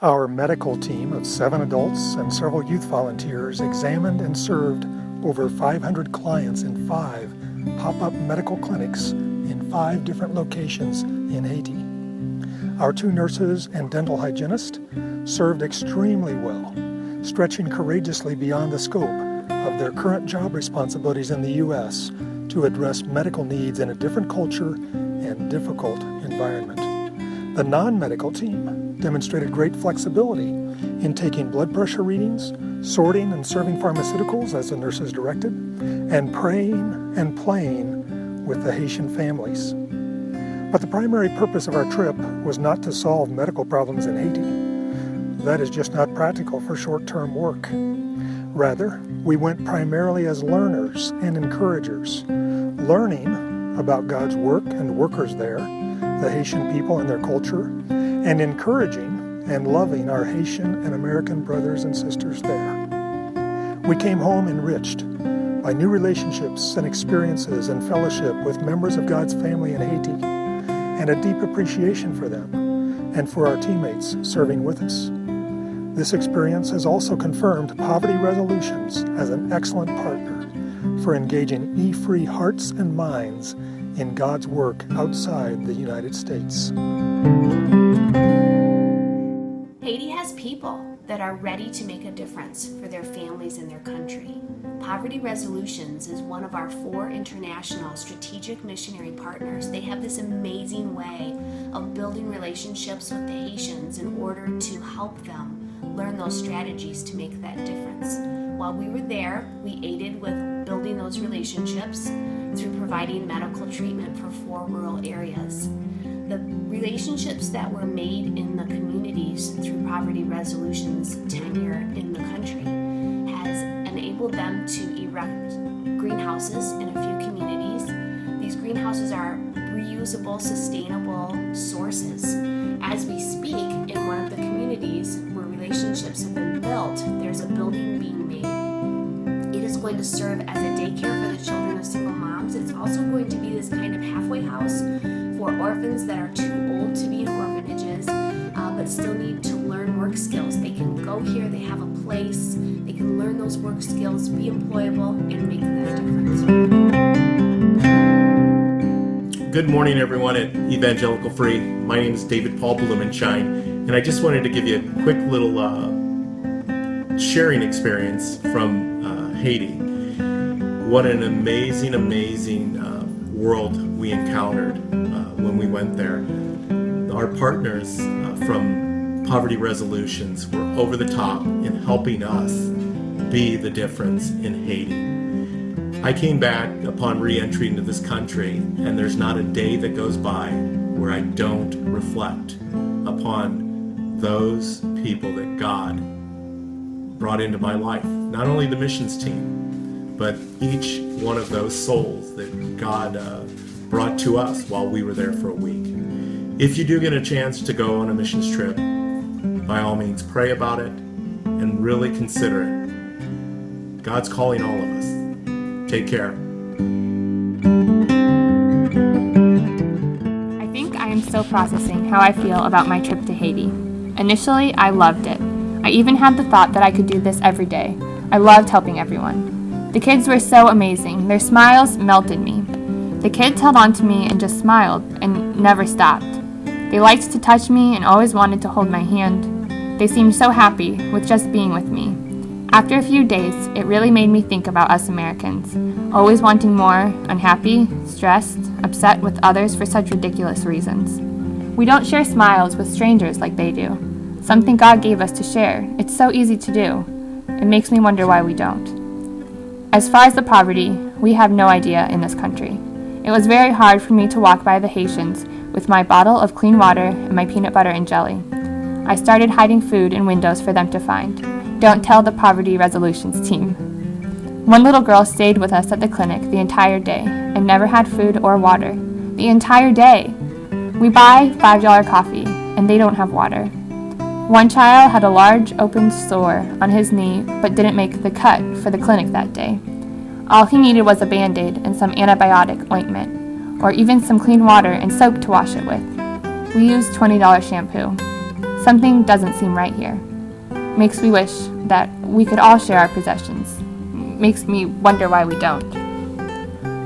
Our medical team of 7 adults and several youth volunteers examined and served over 500 clients in 5 pop-up medical clinics in 5 different locations in Haiti. Our 2 nurses and dental hygienists served extremely well, stretching courageously beyond the scope of their current job responsibilities in the U.S. to address medical needs in a different culture and difficult environment. The non-medical team demonstrated great flexibility in taking blood pressure readings, sorting and serving pharmaceuticals as the nurses directed, and praying and playing with the Haitian families. But the primary purpose of our trip was not to solve medical problems in Haiti. That is just not practical for short-term work. Rather, we went primarily as learners and encouragers, learning about God's work and workers there, the Haitian people and their culture, and encouraging and loving our Haitian and American brothers and sisters there. We came home enriched by new relationships and experiences and fellowship with members of God's family in Haiti, and a deep appreciation for them and for our teammates serving with us. This experience has also confirmed Poverty Resolutions as an excellent partner for engaging E-free hearts and minds in God's work outside the United States. Haiti has people that are ready to make a difference for their families and their country. Poverty Resolutions is one of our 4 international strategic missionary partners. They have this amazing way of building relationships with the Haitians in order to help them learn those strategies to make that difference. While we were there, we aided with building those relationships through providing medical treatment for 4 rural areas. The relationships that were made in the communities through Poverty Resolutions' tenure in the country has enabled them to erect greenhouses in a few communities. These greenhouses are reusable, sustainable sources. As we speak, in one of the communities where relationships have been built, there's a building being made. It is going to serve as a daycare for the children of single moms. It's also going to be this kind of halfway house for orphans that are too old to be in orphanages, but still need to learn work skills. They can go here, they have a place, they can learn those work skills, be employable, and make that difference. Good morning, everyone at Evangelical Free. My name is David Paul Bloomington, and I just wanted to give you a quick little sharing experience from Haiti. What an amazing world we encountered when we went there. Our partners from Poverty Resolutions were over the top in helping us be the difference in Haiti. I came back upon re-entry into this country, and there's not a day that goes by where I don't reflect upon those people that God brought into my life. Not only the missions team, but each one of those souls that God brought to us while we were there for a week. If you do get a chance to go on a missions trip, by all means, pray about it and really consider it. God's calling all of us. Take care. I think I am still processing how I feel about my trip to Haiti. Initially, I loved it. I even had the thought that I could do this every day. I loved helping everyone. The kids were so amazing. Their smiles melted me. The kids held on to me and just smiled and never stopped. They liked to touch me and always wanted to hold my hand. They seemed so happy with just being with me. After a few days, it really made me think about us Americans, always wanting more, unhappy, stressed, upset with others for such ridiculous reasons. We don't share smiles with strangers like they do, something God gave us to share. It's so easy to do. It makes me wonder why we don't. As far as the poverty, we have no idea in this country. It was very hard for me to walk by the Haitians with my bottle of clean water and my peanut butter and jelly. I started hiding food in windows for them to find. Don't tell the Poverty Resolutions team. One little girl stayed with us at the clinic the entire day and never had food or water. The entire day! We buy $5 coffee, and they don't have water. One child had a large open sore on his knee but didn't make the cut for the clinic that day. All he needed was a Band-Aid and some antibiotic ointment, or even some clean water and soap to wash it with. We used $20 shampoo. Something doesn't seem right here. Makes me wish that we could all share our possessions. Makes me wonder why we don't.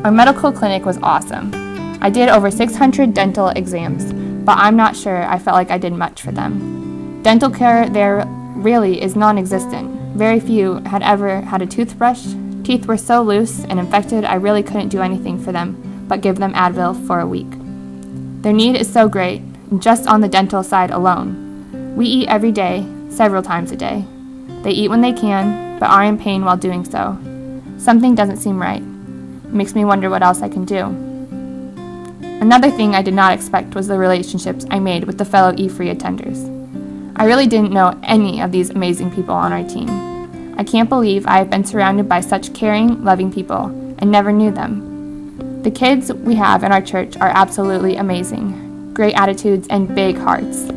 Our medical clinic was awesome. I did over 600 dental exams, but I'm not sure I felt like I did much for them. Dental care there really is non-existent. Very few had ever had a toothbrush. Teeth were so loose and infected I really couldn't do anything for them but give them Advil for a week. Their need is so great, just on the dental side alone. We eat every day, several times a day. They eat when they can, but are in pain while doing so. Something doesn't seem right. It makes me wonder what else I can do. Another thing I did not expect was the relationships I made with the fellow E-Free attenders. I really didn't know any of these amazing people on our team. I can't believe I have been surrounded by such caring, loving people and never knew them. The kids we have in our church are absolutely amazing. Great attitudes and big hearts.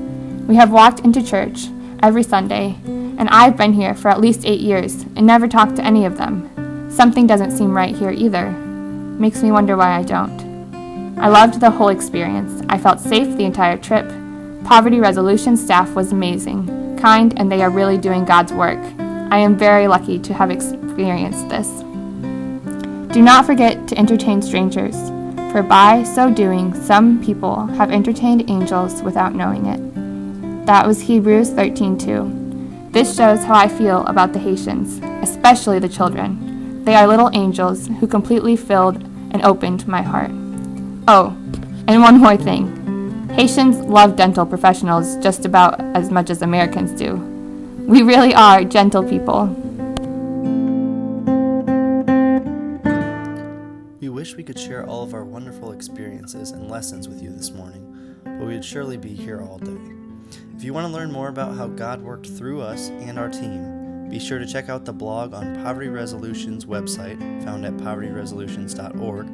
We have walked into church every Sunday, and I've been here for at least 8 years and never talked to any of them. Something doesn't seem right here either. Makes me wonder why I don't. I loved the whole experience. I felt safe the entire trip. Poverty Resolution staff was amazing, kind, and they are really doing God's work. I am very lucky to have experienced this. Do not forget to entertain strangers, for by so doing, some people have entertained angels without knowing it. That was Hebrews 13:2. This shows how I feel about the Haitians, especially the children. They are little angels who completely filled and opened my heart. Oh, and one more thing. Haitians love dental professionals just about as much as Americans do. We really are gentle people. We wish we could share all of our wonderful experiences and lessons with you this morning, but we would surely be here all day. If you want to learn more about how God worked through us and our team, be sure to check out the blog on Poverty Resolution's website, found at povertyresolutions.org,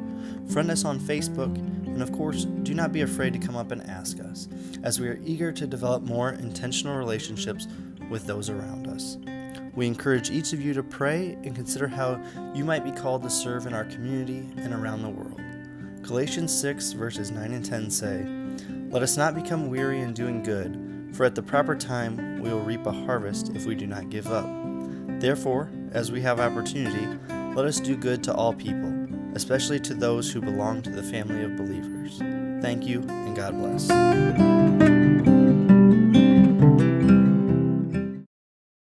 friend us on Facebook, and of course, do not be afraid to come up and ask us, as we are eager to develop more intentional relationships with those around us. We encourage each of you to pray and consider how you might be called to serve in our community and around the world. Galatians 6 verses 9 and 10 say, "Let us not become weary in doing good, for at the proper time we will reap a harvest if we do not give up. Therefore, as we have opportunity, let us do good to all people, especially to those who belong to the family of believers." Thank you, and God bless.